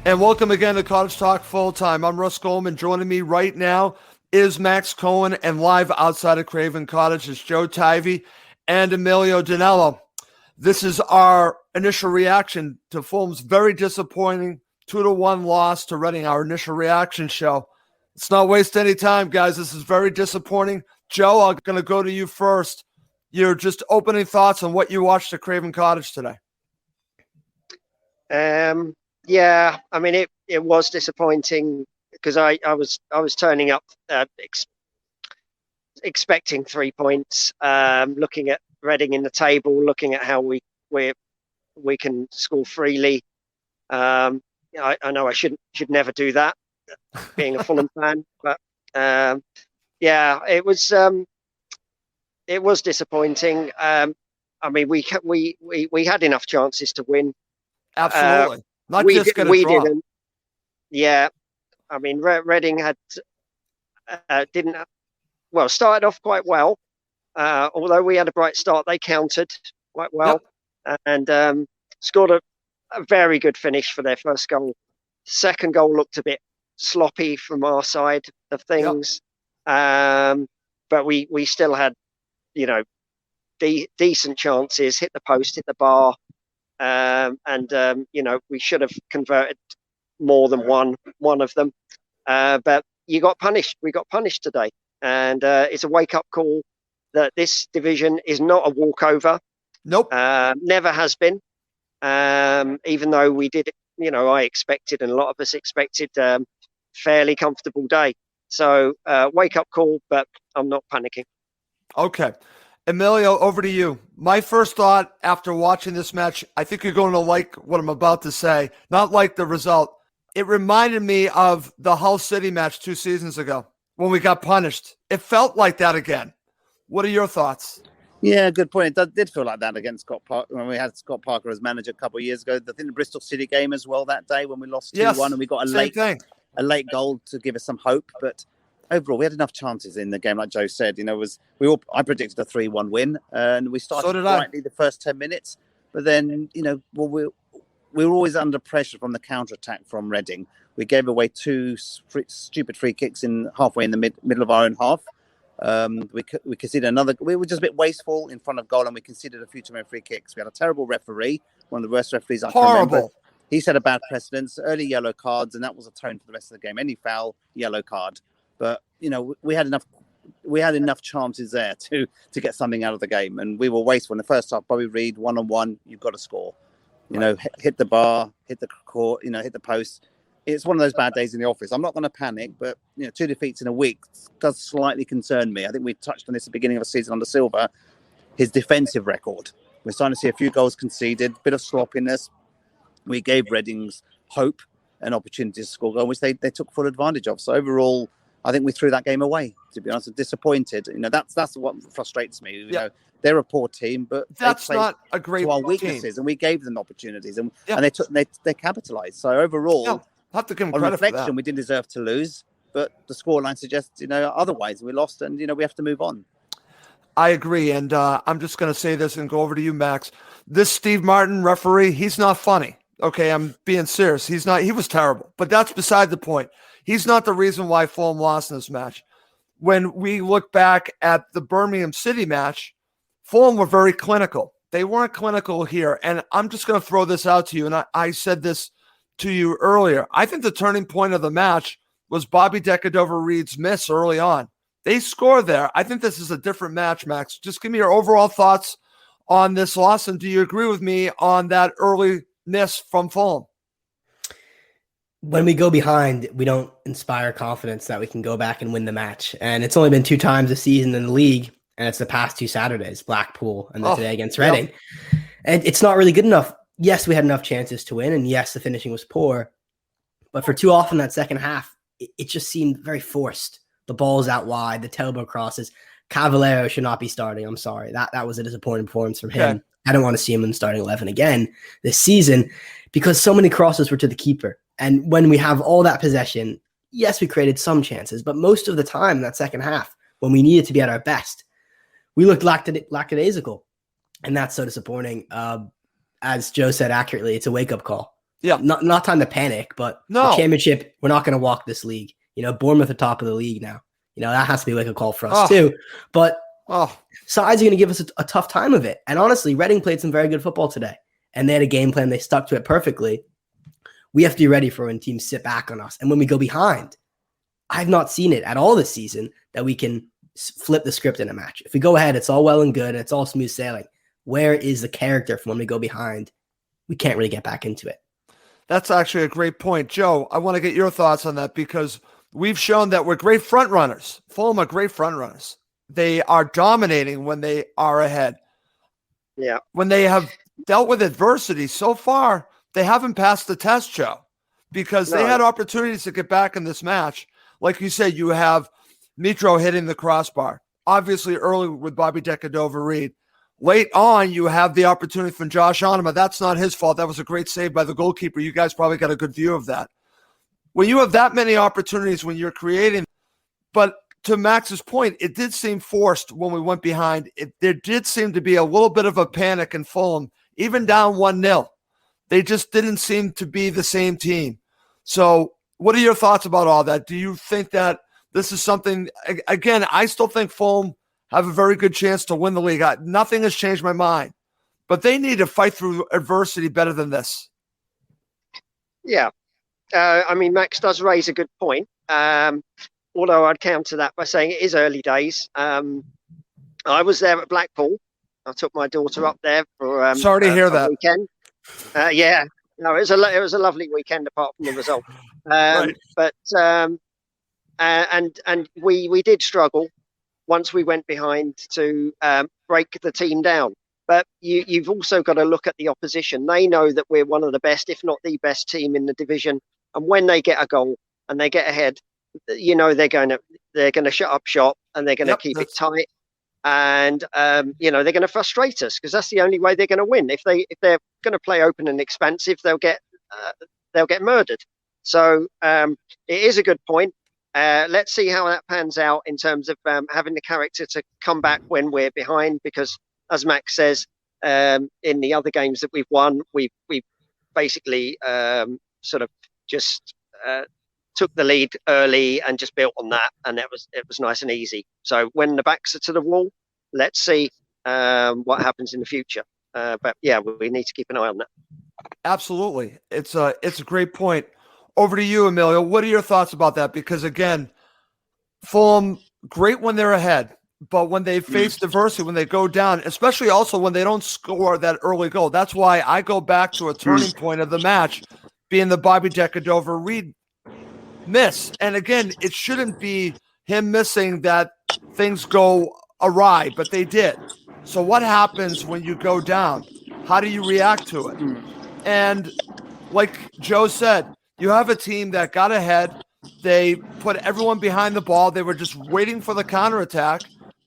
And welcome again to Cottage Talk Full Time. I'm Russ Goldman. Joining me right now is Max Cohen, and live outside of Craven Cottage is Joe Tivey and Emilio Danello. This is our initial reaction to Fulham's very disappointing 2-1 loss to Reading, our initial reaction show. Let's not waste any time, guys. This is very disappointing. Joe, I'm going to go to you first. Your just opening thoughts on what you watched at Craven Cottage today. Yeah, I mean, it was disappointing because I was turning up expecting 3 points, looking at Reading in the table, looking at how we can score freely. I know I should never do that, being a Fulham fan, but yeah, it was disappointing. I mean, we had enough chances to win. Absolutely. Not just get a draw. Didn't. Yeah, I mean, Reading had started off quite well. Although we had a bright start, they countered quite well, and scored a very good finish for their first goal. Second goal looked a bit sloppy from our side of things, but we still had, decent chances, hit the post, hit the bar. And we should have converted more than one of them. But you got punished. We got punished today. And it's a wake-up call that this division is not a walkover. Nope. Never has been. Even though we did, I expected, and a lot of us expected, fairly comfortable day. So wake-up call, but I'm not panicking. Okay. Emilio, over to you. My first thought after watching this match, I think you're going to like what I'm about to say, not like the result. It reminded me of the Hull City match 2 seasons ago when we got punished. It felt like that again. What are your thoughts? Yeah, good point. It did feel like that against Scott Parker when we had Scott Parker as manager a couple of years ago. I think the Bristol City game as well that day when we lost 2-1 and we got a late goal to give us some hope, but overall, we had enough chances in the game, like Joe said. I predicted a 3-1 win, and we started rightly the first 10 minutes. But then, we were always under pressure from the counter-attack from Reading. We gave away 2 stupid free kicks halfway in the middle of our own half. We conceded another. We were just a bit wasteful in front of goal, and we conceded a few too many free kicks. We had a terrible referee, one of the worst referees I can remember. He set a bad precedence, early yellow cards, and that was a tone for the rest of the game. Any foul, yellow card. But we had enough chances there to get something out of the game, and we were wasteful in the first half. Bobby Reid, 1-on-1, you've got to score. Hit the bar, hit the court, hit the post. It's one of those bad days in the office. I'm not going to panic, but 2 defeats in a week does slightly concern me. I think we touched on this at the beginning of the season under Silva, his defensive record. We're starting to see a few goals conceded, bit of sloppiness. We gave Reading's hope and opportunities to score goal, which they took full advantage of. So overall, I think we threw that game away, to be honest. I'm disappointed. That's what frustrates me. They're a poor team, but that's not a great to our weaknesses, and we gave them opportunities, and they capitalized. So overall, have to give them on credit reflection, for that. We didn't deserve to lose, but the scoreline suggests otherwise. We lost, and we have to move on. I agree, and I'm just going to say this and go over to you, Max. This Steve Martin referee, he's not funny. Okay, I'm being serious. He's not. He was terrible, but that's beside the point. He's not the reason why Fulham lost in this match. When we look back at the Birmingham City match, Fulham were very clinical. They weren't clinical here. And I'm just going to throw this out to you. And I said this to you earlier. I think the turning point of the match was Bobby Decordova-Reid's miss early on. They scored there. I think this is a different match, Max. Just give me your overall thoughts on this loss. And do you agree with me on that early miss from Fulham? When we go behind, we don't inspire confidence that we can go back and win the match. And it's only been 2 times this season in the league, and it's the past 2 Saturdays, Blackpool and then today against Reading. Yep. And it's not really good enough. Yes, we had enough chances to win, and yes, the finishing was poor. But for too often that second half, it just seemed very forced. The ball's out wide, the tailbone crosses. Cavallero should not be starting. I'm sorry. That was a disappointing performance from him. Okay. I don't want to see him in starting 11 again this season because so many crosses were to the keeper. And when we have all that possession, yes, we created some chances, but most of the time in that second half, when we needed to be at our best, we looked lackadaisical. And that's so disappointing. As Joe said accurately, it's a wake-up call. Yeah. Not time to panic, but No. The championship, we're not going to walk this league. Bournemouth are top of the league now. That has to be a wake-up call for us too. But sides are going to give us a tough time of it. And honestly, Reading played some very good football today. And they had a game plan. They stuck to it perfectly. We have to be ready for when teams sit back on us. And when we go behind, I've not seen it at all this season that we can flip the script in a match. If we go ahead, it's all well and good. And it's all smooth sailing. Where is the character from when we go behind? We can't really get back into it. That's actually a great point. Joe, I want to get your thoughts on that because we've shown that we're great front runners. Fulham are great front runners. They are dominating when they are ahead. Yeah. When they have dealt with adversity so far, they haven't passed the test, Joe, because they had opportunities to get back in this match. Like you said, you have Mitro hitting the crossbar, obviously early with Bobby Decadova-Reid. Late on, you have the opportunity from Josh Onema. That's not his fault. That was a great save by the goalkeeper. You guys probably got a good view of that. When you have that many opportunities when you're creating, but to Max's point, it did seem forced when we went behind. There did seem to be a little bit of a panic in Fulham, even down 1-0. They just didn't seem to be the same team. So what are your thoughts about all that? Do you think that this is something, again, I still think Fulham have a very good chance to win the league. Nothing has changed my mind, but they need to fight through adversity better than this. Yeah. Max does raise a good point. Although I'd counter that by saying it is early days. I was there at Blackpool. I took my daughter up there for sorry to hear that weekend. Yeah, no, it was a lovely weekend apart from the result. Right. But and we did struggle once we went behind to break the team down. But you've also got to look at the opposition. They know that we're one of the best, if not the best team in the division. And when they get a goal and they get ahead, they're going to shut up shop and they're going to keep it tight. And they're going to frustrate us because that's the only way they're going to win. If they're going to play open and expansive, they'll get murdered. So it is a good point. Let's see how that pans out in terms of having the character to come back when we're behind. Because as Max says, in the other games that we've won, we basically sort of just took the lead early and just built on that, and it was nice and easy. So when the backs are to the wall, let's see what happens in the future. But yeah, we need to keep an eye on that. Absolutely, it's a great point. Over to you, Emilio. What are your thoughts about that? Because again, Fulham great when they're ahead, but when they face adversity, when they go down, especially also when they don't score that early goal. That's why I go back to a turning point of the match being the Bobby Decadova-Reid miss. And again, it shouldn't be him missing that things go awry, but they did. So what happens when you go down? How do you react to it? And like Joe said, you have a team that got ahead. They put everyone behind the ball. They were just waiting for the counterattack,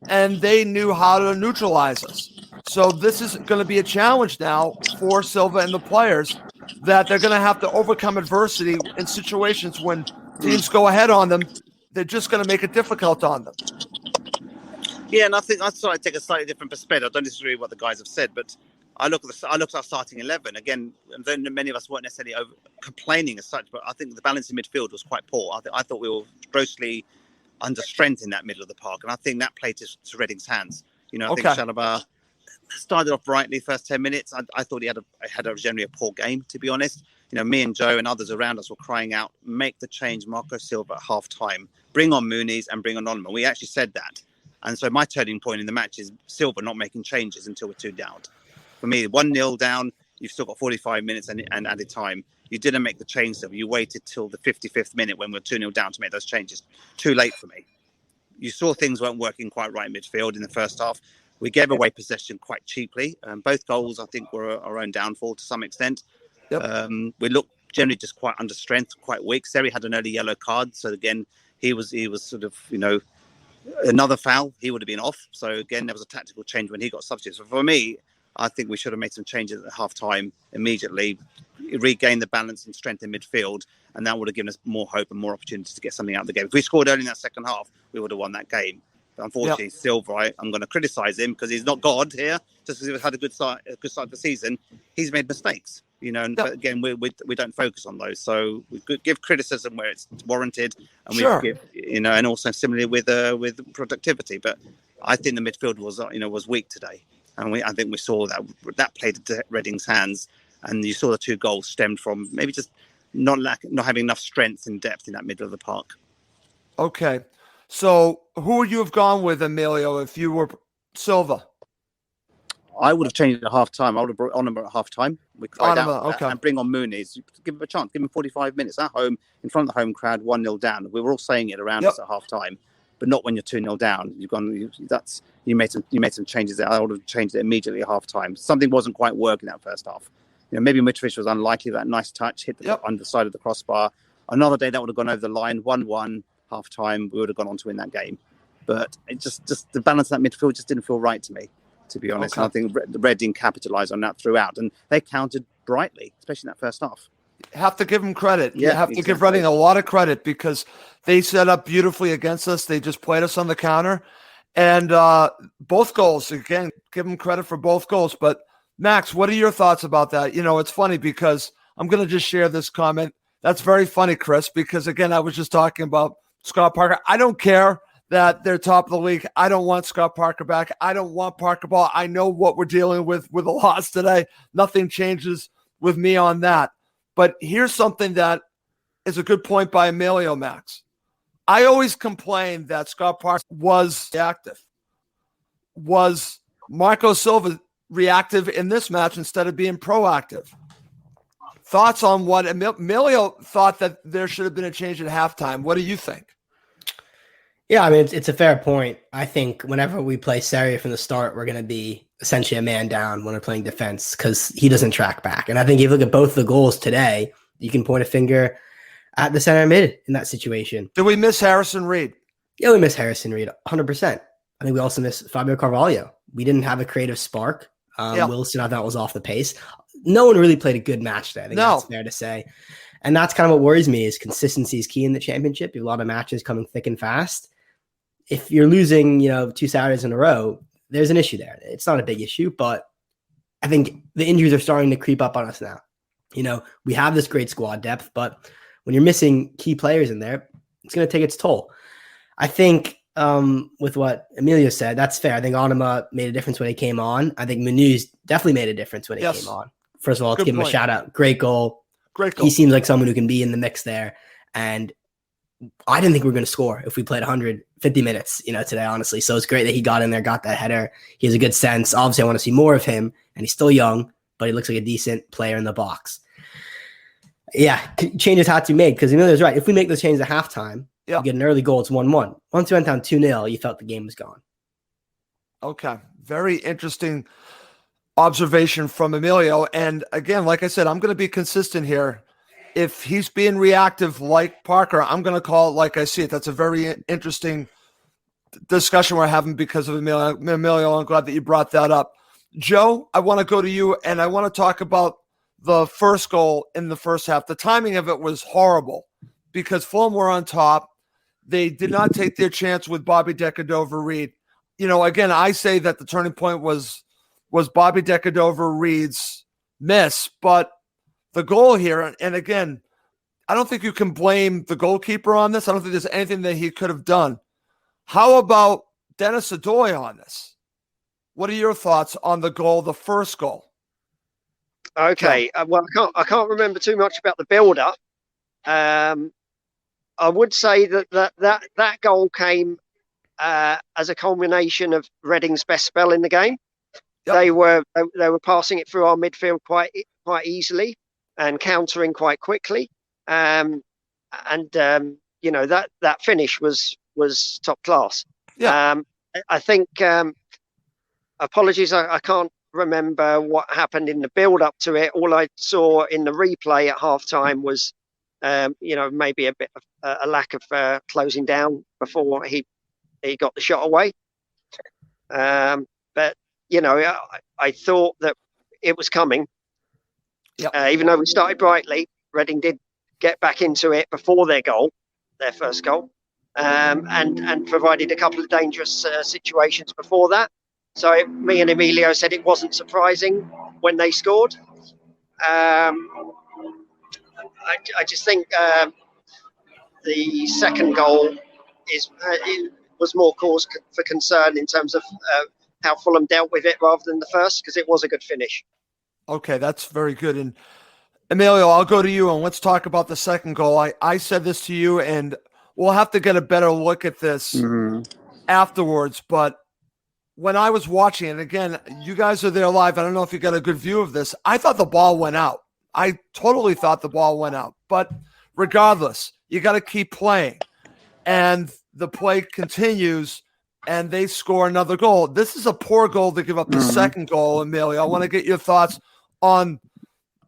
and they knew how to neutralize us. So this is going to be a challenge now for Silva and the players that they're going to have to overcome adversity in situations when teams go ahead on them. They're just going to make it difficult on them. Yeah, and I think I sort of take a slightly different perspective. I don't disagree with what the guys have said, but I look at our starting 11 again. And many of us weren't necessarily complaining as such, but I think the balance in midfield was quite poor. I thought we were grossly under strength in that middle of the park, and I think that played to Reading's hands. I think Chalobah started off rightly first 10 minutes. I thought he had generally a poor game, to be honest. Me and Joe and others around us were crying out, make the change, Marco Silva at half time, bring on Muniz and bring on Onema. We actually said that. And so my turning point in the match is Silva not making changes until we're 2 down. For me, 1-0 down, you've still got 45 minutes and added time. You didn't make the change, Silva. You waited till the 55th minute when we're 2-0 down to make those changes. Too late for me. You saw things weren't working quite right in midfield in the first half. We gave away possession quite cheaply. Both goals, I think, were our own downfall to some extent. Yep. We looked generally just quite under strength, quite weak. Seri had an early yellow card. So again, he was sort of, another foul, he would have been off. So again, there was a tactical change when he got substituted. So for me, I think we should have made some changes at half time immediately, regain the balance and strength in midfield, and that would have given us more hope and more opportunity to get something out of the game. If we scored early in that second half, we would have won that game. But unfortunately, Silva, I'm going to criticise him because he's not God here. Just because he's had a good start to the season, he's made mistakes. But again, we don't focus on those. So we could give criticism where it's warranted, and sure. we give, and also similarly with productivity. But I think the midfield was weak today, and I think we saw that played into Reading's hands, and you saw the 2 goals stemmed from maybe just not having enough strength and depth in that middle of the park. Okay, so who would you have gone with, Emilio, if you were Silva? I would have changed it at half time. I would have brought Onuma at half time. We cried out and bring on Mooney's. Give him a chance. Give him 45 minutes at home in front of the home crowd, 1-0 down. We were all saying it around us at half time, but not when you're 2-0 down. You made some changes there. I would have changed it immediately at half time. Something wasn't quite working that first half. Maybe Mitrovic was unlikely. That nice touch hit the underside of the crossbar. Another day that would have gone over the line. 1-1 half time. We would have gone on to win that game. But it just the balance of that midfield just didn't feel right to me, to be honest. And I think Reading capitalised on that throughout, and they countered brightly, especially in that first half. Have to give them credit. You have to give Reading a lot of credit because they set up beautifully against us. They just played us on the counter, and both goals. Again, give them credit for both goals. But Max, what are your thoughts about that? It's funny because I'm going to just share this comment. That's very funny, Chris, because again, I was just talking about Scott Parker. I don't care that they're top of the league. I don't want Scott Parker back. I don't want Parker Ball. I know what we're dealing with a loss today. Nothing changes with me on that. But here's something that is a good point by Emilio, Max. I always complained that Scott Parker was reactive. Was Marco Silva reactive in this match instead of being proactive? Thoughts on what Emilio thought that there should have been a change at halftime. What do you think? Yeah, I mean, it's a fair point. I think whenever we play Sarria from the start, we're going to be essentially a man down when we're playing defense because he doesn't track back. And I think if you look at both the goals today, you can point a finger at the center mid in that situation. Did we miss Harrison Reed? Yeah, we miss Harrison Reed 100%. I think we also miss Fabio Carvalho. We didn't have a creative spark. Wilson, I thought, was off the pace. No one really played a good match there. I think that's fair to say. And that's kind of what worries me is consistency is key in the championship. You have a lot of matches coming thick and fast. If you're losing, 2 Saturdays in a row, there's an issue there. It's not a big issue, but I think the injuries are starting to creep up on us now. We have this great squad depth, but when you're missing key players in there, it's going to take its toll. I think with what Emilio said, that's fair. I think Onuma made a difference when he came on. I think Munoz definitely made a difference when he came on. First of all, let's give him a shout out. Great goal. He seems like someone who can be in the mix there. And I didn't think we were going to score if we played 150 minutes, today, honestly. So it's great that he got in there, got that header. He has a good sense. Obviously, I want to see more of him, and he's still young, but he looks like a decent player in the box. Yeah, changes had to be made because Emilio's right. If we make those changes at halftime, you get an early goal, it's 1-1. Once you went down 2-0, you felt the game was gone. Okay. Very interesting observation from Emilio. And again, like I said, I'm going to be consistent here. If he's being reactive like Parker, I'm going to call it like I see it. That's a very interesting discussion we're having because of Emilio. Emilio, I'm glad that you brought that up. Joe, I want to go to you, and I want to talk about the first goal in the first half. The timing of it was horrible because Fulham were on top. They did not take their chance with Bobby Decordova-Reid. Again, I say that the turning point was Bobby Decordova-Reid's miss, but the goal here, and again, I don't think you can blame the goalkeeper on this. I don't think there's anything that he could have done. How about Dennis Adoy on this? What are your thoughts on the goal, the first goal? Okay, well, I can't remember too much about the build-up. I would say that goal came as a culmination of Reading's best spell in the game. Yep. They were passing it through our midfield quite easily and countering quite quickly. That finish was top class. Yeah. I think apologies, I can't remember what happened in the build up to it. All I saw in the replay at halftime was maybe a bit of a lack of closing down before he got the shot away. But I thought that it was coming. Yep. Even though we started brightly, Reading did get back into it before their first goal, and provided a couple of dangerous situations before that. So me and Emilio said it wasn't surprising when they scored. I just think the second goal was more cause for concern in terms of how Fulham dealt with it rather than the first, because it was a good finish. Okay, that's very good. And Emilio, I'll go to you and let's talk about the second goal. I said this to you, and we'll have to get a better look at this afterwards. But when I was watching, and again, you guys are there live, I don't know if you got a good view of this. I thought the ball went out. I totally thought the ball went out. But regardless, you got to keep playing. And the play continues, and they score another goal. This is a poor goal to give up the second goal, Emilio. I want to get your thoughts on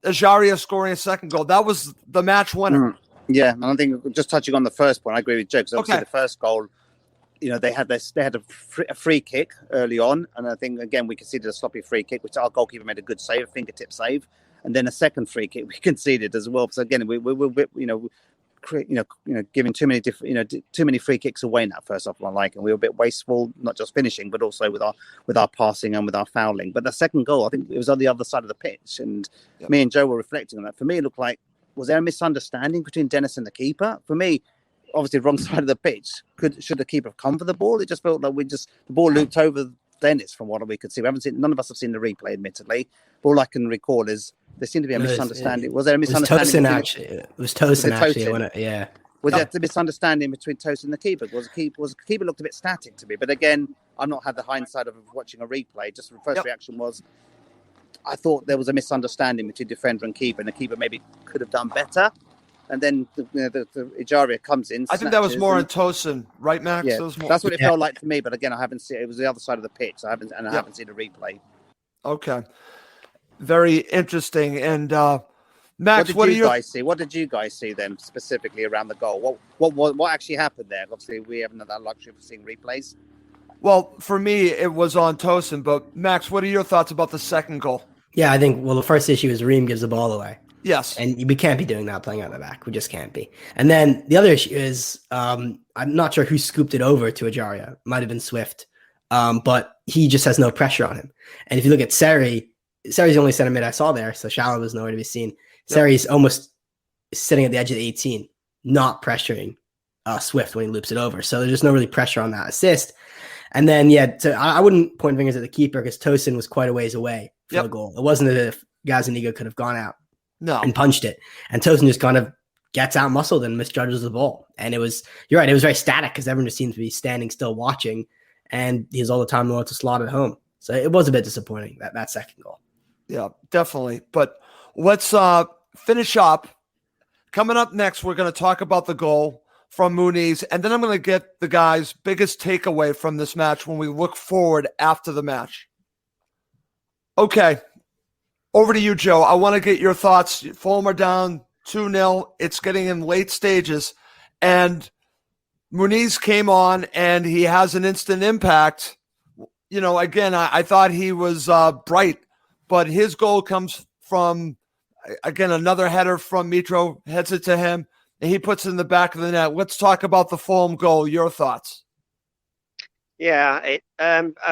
Ajaria scoring a second goal. That was the match winner. Yeah, and I think just touching on the first point, I agree with Joe, because obviously the first goal, they had a free kick early on, and I think again we conceded a sloppy free kick, which our goalkeeper made a good save, a fingertip save, and then a second free kick we conceded as well. So again, we giving too many free kicks away in that first half, and we were a bit wasteful, not just finishing, but also with our passing and with our fouling. But the second goal, I think it was on the other side of the pitch, and me and Joe were reflecting on that. For me, it looked like, was there a misunderstanding between Dennis and the keeper? For me, obviously, wrong side of the pitch. Should the keeper have come for the ball? It just felt like the ball looped over Dennis from what we could see. None of us have seen the replay, admittedly. But all I can recall is there seemed to be a misunderstanding. Was there a misunderstanding? It was Tosin, actually. Yeah. Was there a misunderstanding between Tosin and the keeper? Was the keeper looked a bit static to me? But again, I've not had the hindsight of watching a replay. Just the first reaction was, I thought there was a misunderstanding between defender and keeper, and the keeper maybe could have done better. And then the Ejaria comes in. I think that was more in Tosin, right, Max? Yeah, that's what it felt like to me. But again, I haven't seen it. It was the other side of the pitch. I haven't seen a replay. Okay, very interesting. And Max, what did you guys see? What did you guys see then specifically around the goal? What actually happened there? Obviously, we haven't had that luxury of seeing replays. Well, for me, it was on Tosin. But Max, what are your thoughts about the second goal? Yeah, I think, the first issue is Ream gives the ball away. Yes. And we can't be doing that playing out the back. We just can't be. And then the other issue is I'm not sure who scooped it over to Ajaria. Might have been Swift. But he just has no pressure on him. And if you look at Sari's the only center mid I saw there, so Shallow was nowhere to be seen. Sari's almost sitting at the edge of the 18, not pressuring Swift when he loops it over. So there's just no really pressure on that assist. And then, I wouldn't point fingers at the keeper because Tosin was quite a ways away for the goal. It wasn't as if Gazaniga could have gone out and punched it. And Tosin just kind of gets out muscled and misjudges the ball. And you're right, it was very static because everyone just seemed to be standing still watching, and he has all the time in the world to slot it home. So it was a bit disappointing, that second goal. Yeah, definitely. But let's finish up. Coming up next, we're going to talk about the goal from Muniz, and then I'm going to get the guys' biggest takeaway from this match when we look forward after the match. Okay, over to you, Joe. I want to get your thoughts. Fulham are down 2-0. It's getting in late stages, and Muniz came on, and he has an instant impact. Again, I thought he was bright, but his goal comes from, again, another header from Mitro, heads it to him, and he puts it in the back of the net. Let's talk about the Fulham goal. Your thoughts? Yeah,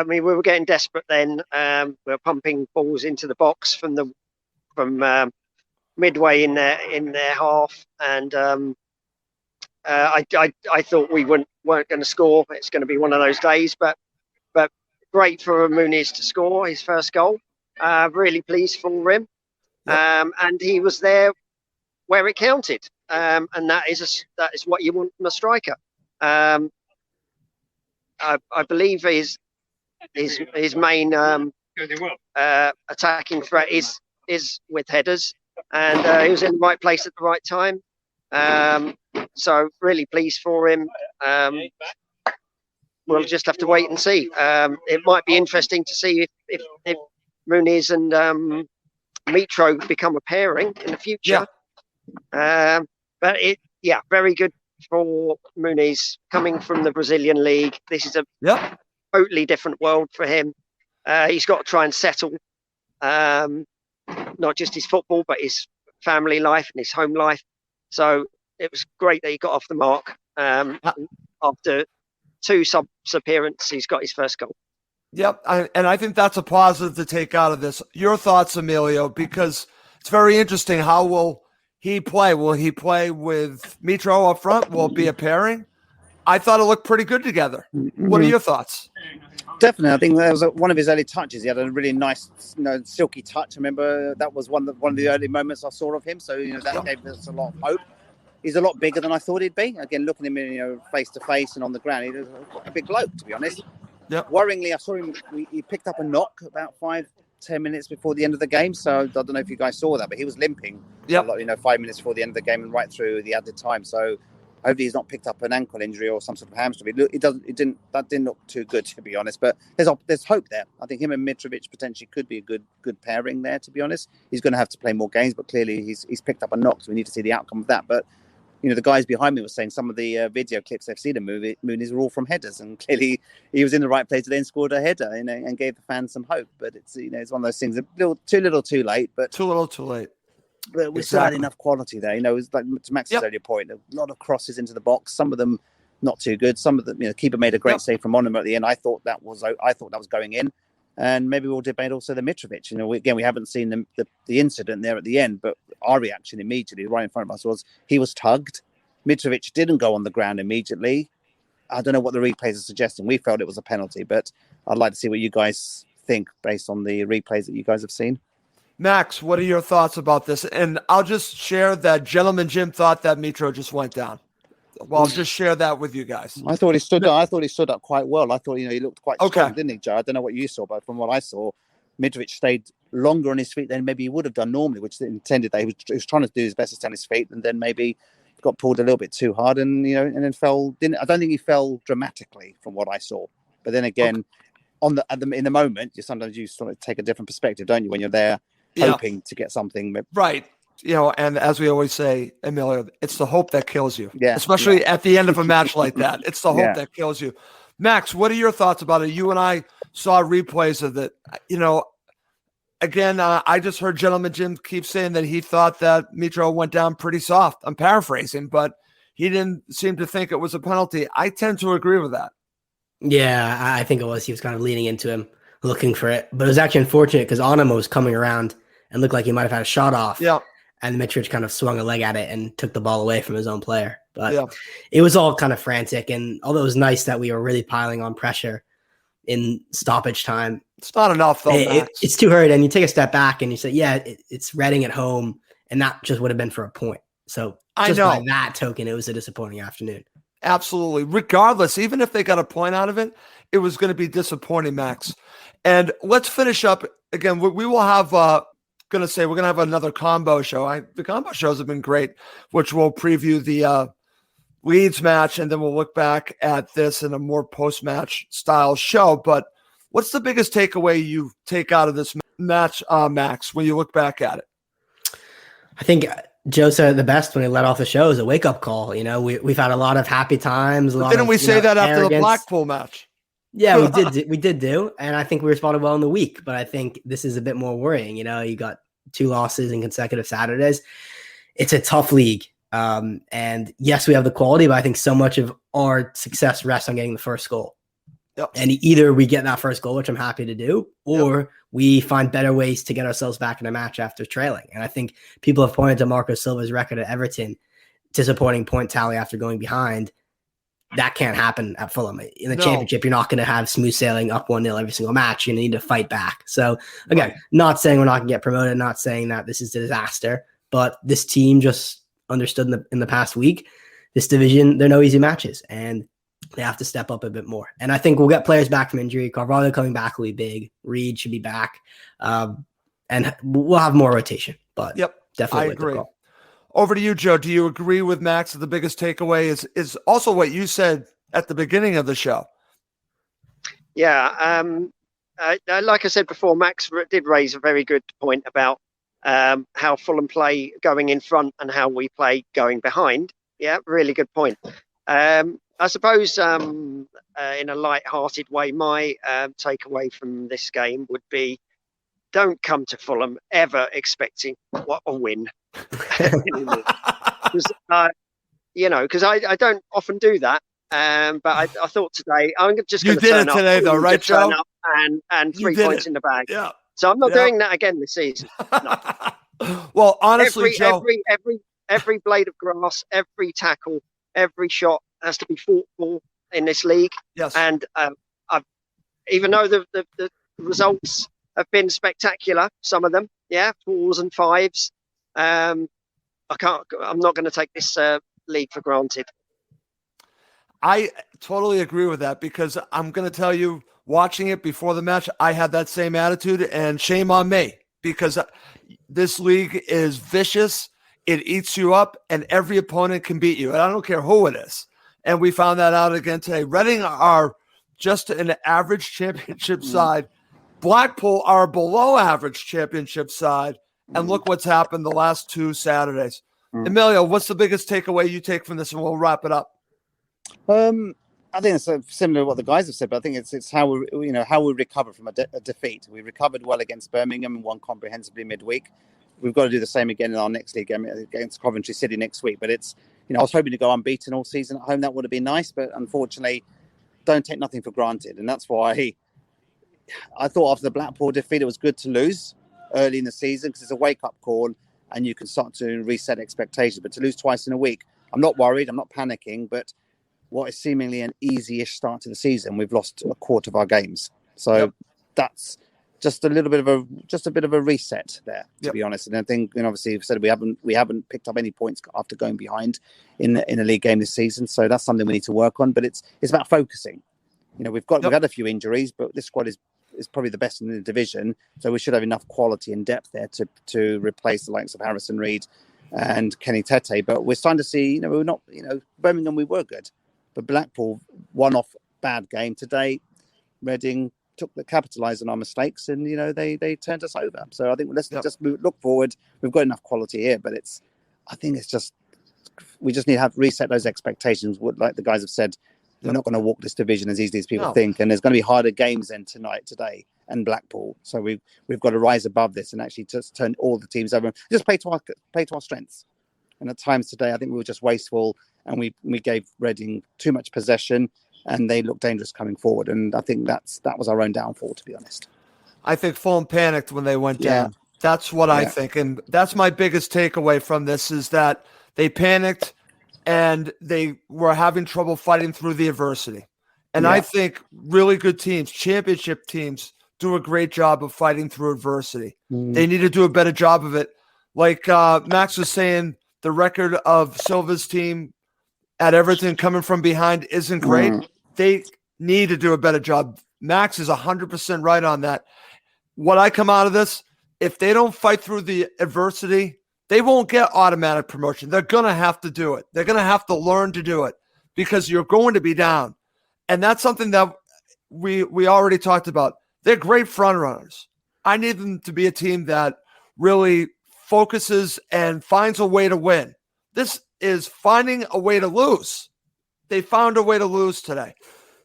we were getting desperate then. We were pumping balls into the box from midway in their half, and I thought we weren't going to score. It's going to be one of those days, but great for Muniz to score his first goal. Really pleased for him, and he was there where it counted, and that is what you want from a striker. I believe his main attacking threat is with headers, and he was in the right place at the right time. So really pleased for him. We'll just have to wait and see. It might be interesting to see if Muniz and Mitro become a pairing in the future. But very good for Muniz coming from the Brazilian league. This is a totally different world for him. He's got to try and settle not just his football, but his family life and his home life. So it was great that he got off the mark. After two subs appearances, he's got his first goal. Yep, and I think that's a positive to take out of this. Your thoughts, Emilio, because it's very interesting. How will he play? Will he play with Mitro up front? Will it be a pairing? I thought it looked pretty good together. What are your thoughts? Definitely, I think that was one of his early touches. He had a really nice, silky touch. I remember that was one of the early moments I saw of him. So that gave us a lot of hope. He's a lot bigger than I thought he'd be. Again, looking at him, face to face and on the ground, he's a big bloke, to be honest. Yep. Worryingly, I saw him. He picked up a knock about 5-10 minutes before the end of the game. So I don't know if you guys saw that, but he was limping. Yep. 5 minutes before the end of the game and right through the added time. So hopefully he's not picked up an ankle injury or some sort of hamstring. That didn't look too good, to be honest. But there's hope there. I think him and Mitrovic potentially could be a good pairing there, to be honest. He's going to have to play more games, but clearly he's picked up a knock, so we need to see the outcome of that. But the guys behind me were saying some of the video clips they've seen of Mooney's were all from headers, and clearly he was in the right place and then scored a header, and gave the fans some hope. But it's it's one of those things, too little, too late. But too little, too late. But we still had enough quality there. It's like to Max's earlier point, a lot of crosses into the box. Some of them not too good. Some of them, keeper made a great save from Monum at the end. I thought that was going in. And maybe we'll debate also the Mitrovic. We haven't seen the incident there at the end, but our reaction immediately, right in front of us, was he was tugged. Mitrovic didn't go on the ground immediately. I don't know what the replays are suggesting. We felt it was a penalty, but I'd like to see what you guys think based on the replays that you guys have seen. Max, what are your thoughts about this? And I'll just share that Gentleman Jim thought that Mitro just went down. Well, I'll just share that with you guys. I thought he stood up quite well. I thought, he looked quite strong, didn't he, Joe? I don't know what you saw, but from what I saw, Mitrovic stayed longer on his feet than maybe he would have done normally, which intended that he was trying to do his best to stay on his feet, and then maybe got pulled a little bit too hard, and and then fell. I don't think he fell dramatically from what I saw. But then again, in the moment, sometimes you sort of take a different perspective, don't you, when you're there hoping to get something right. And as we always say, Emilio, it's the hope that kills you. Yeah. Especially at the end of a match like that. It's the hope that kills you. Max, what are your thoughts about it? You and I saw replays of it. Again, I just heard Gentleman Jim keep saying that he thought that Mitro went down pretty soft. I'm paraphrasing, but he didn't seem to think it was a penalty. I tend to agree with that. Yeah, I think it was. He was kind of leaning into him, looking for it. But it was actually unfortunate because Onama was coming around and looked like he might have had a shot off. Yeah. And Mitrovic kind of swung a leg at it and took the ball away from his own player. But it was all kind of frantic. And although it was nice that we were really piling on pressure in stoppage time, it's not enough, though. It's too hurried. And you take a step back and you say, it's Reading at home. And that just would have been for a point. So just by that token, it was a disappointing afternoon. Absolutely. Regardless, even if they got a point out of it, it was going to be disappointing, Max. And let's finish up. Again, we will have we're going to have another combo show. The combo shows have been great, which will preview the Leeds match, and then we'll look back at this in a more post-match style show. But what's the biggest takeaway you take out of this match, Max, when you look back at it? I think Joe said it the best when he let off the show. Is a wake-up call. We've had a lot of happy times. Didn't we say that after the Blackpool match? Yeah, we did do. And I think we responded well in the week. But I think this is a bit more worrying. You got 2 losses in consecutive Saturdays. It's a tough league. And yes, we have the quality, but I think so much of our success rests on getting the first goal. Yep. And either we get that first goal, which I'm happy to do, or we find better ways to get ourselves back in a match after trailing. And I think people have pointed to Marco Silva's record at Everton, disappointing point tally after going behind. That can't happen at Fulham. In the championship, you're not going to have smooth sailing up 1-0 every single match. You're going to need to fight back. So again, not saying we're not going to get promoted, not saying that this is a disaster, but this team just understood in the past week, this division, there are no easy matches, and they have to step up a bit more. And I think we'll get players back from injury. Carvalho coming back will be big. Reed should be back. And we'll have more rotation, but definitely. I agree. Over to you, Joe. Do you agree with Max that the biggest takeaway is also what you said at the beginning of the show? Yeah. Like I said before, Max did raise a very good point about how Fulham play going in front and how we play going behind. Yeah, really good point. I suppose in a light-hearted way, my takeaway from this game would be don't come to Fulham ever expecting a win. Because I don't often do that. But I thought today I'm just going to turn up. You did it today, though, right, Joe? And 3 points in the bag. Yeah. So I'm not doing that again this season. No. Well, honestly, Joe, every blade of grass, every tackle, every shot has to be fought for in this league. yes. And even though the results have been spectacular, some of them, 4s and 5s, I'm not going to take this league for granted. I totally agree with that, because I'm going to tell you, watching it before the match, I had that same attitude, and shame on me, because this league is vicious. It eats you up, and every opponent can beat you. And I don't care who it is. And we found that out again today. Reading are just an average championship side. Blackpool are below average championship side. And look what's happened the last 2 Saturdays. Emilio, what's the biggest takeaway you take from this? And we'll wrap it up. I think it's similar to what the guys have said, but I think it's how we recover from a defeat. We recovered well against Birmingham and won comprehensively midweek. We've got to do the same again in our next league game against Coventry City next week. But it's, I was hoping to go unbeaten all season at home. That would have been nice, but unfortunately, don't take nothing for granted. And that's why I thought after the Blackpool defeat, it was good to lose early in the season, because it's a wake-up call and you can start to reset expectations. But to lose twice in a week, I'm not worried. I'm not panicking, but what is seemingly an easy-ish start to the season, we've lost a quarter of our games. So that's just a bit of a reset there, to be honest. And I think, obviously, you've said we haven't picked up any points after going behind in a league game this season. So that's something we need to work on. But it's about focusing. We've had a few injuries, but this squad is probably the best in the division. So we should have enough quality and depth there to replace the likes of Harrison Reed and Kenny Tete. But we're starting to see, we're not, Birmingham, we were good. But Blackpool, one-off bad game today. Reading capitalised on our mistakes, and they turned us over. So I think let's just look forward. We've got enough quality here, but we just need to reset those expectations. Like the guys have said, we're not going to walk this division as easily as people think, and there's going to be harder games than today, and Blackpool. So we've got to rise above this and actually just turn all the teams over. Just play to our strengths. And at times today, I think we were just wasteful, and we gave Reading too much possession, and they looked dangerous coming forward. And I think that was our own downfall, to be honest. I think Fulham panicked when they went down. That's what I think. And that's my biggest takeaway from this, is that they panicked and they were having trouble fighting through the adversity. And I think really good teams, championship teams, do a great job of fighting through adversity. They need to do a better job of it. Like Max was saying, the record of Silva's team at Everton coming from behind isn't great. They need to do a better job. Max is 100% right on that. What I come out of this, if they don't fight through the adversity, they won't get automatic promotion. They're going to have to do it. They're going to have to learn to do it, because you're going to be down. And that's something that we already talked about. They're great front runners. I need them to be a team that really focuses and finds a way to win. This is finding a way to lose. They found a way to lose today.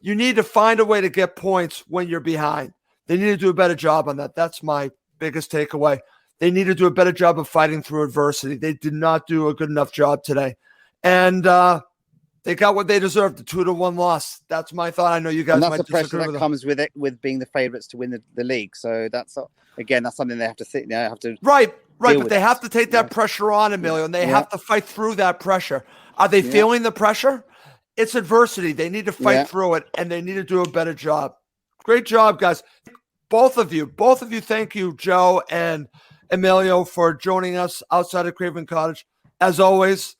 You need to find a way to get points when you're behind. They need to do a better job on that. That's my biggest takeaway. They need to do a better job of fighting through adversity. They did not do a good enough job today. And they got what they deserved, the 2-1 loss. That's my thought. I know you guys might disagree with them. That's the pressure that comes with it, with being the favourites to win the league. So that's something they have to think. They have to right. But they have to take that pressure on, Emilio, and they have to fight through that pressure. Are they feeling the pressure? It's adversity. They need to fight through it, and they need to do a better job. Great job, guys. Both of you. Thank you, Joe and Emilio, for joining us outside of Craven Cottage. As always,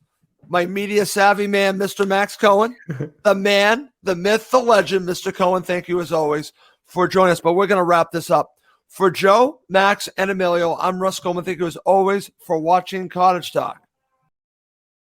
my media savvy man, Mr. Max Cohen, the man, the myth, the legend, Mr. Cohen. Thank you, as always, for joining us. But we're going to wrap this up. For Joe, Max, and Emilio, I'm Russ Coleman. Thank you, as always, for watching Cottage Talk.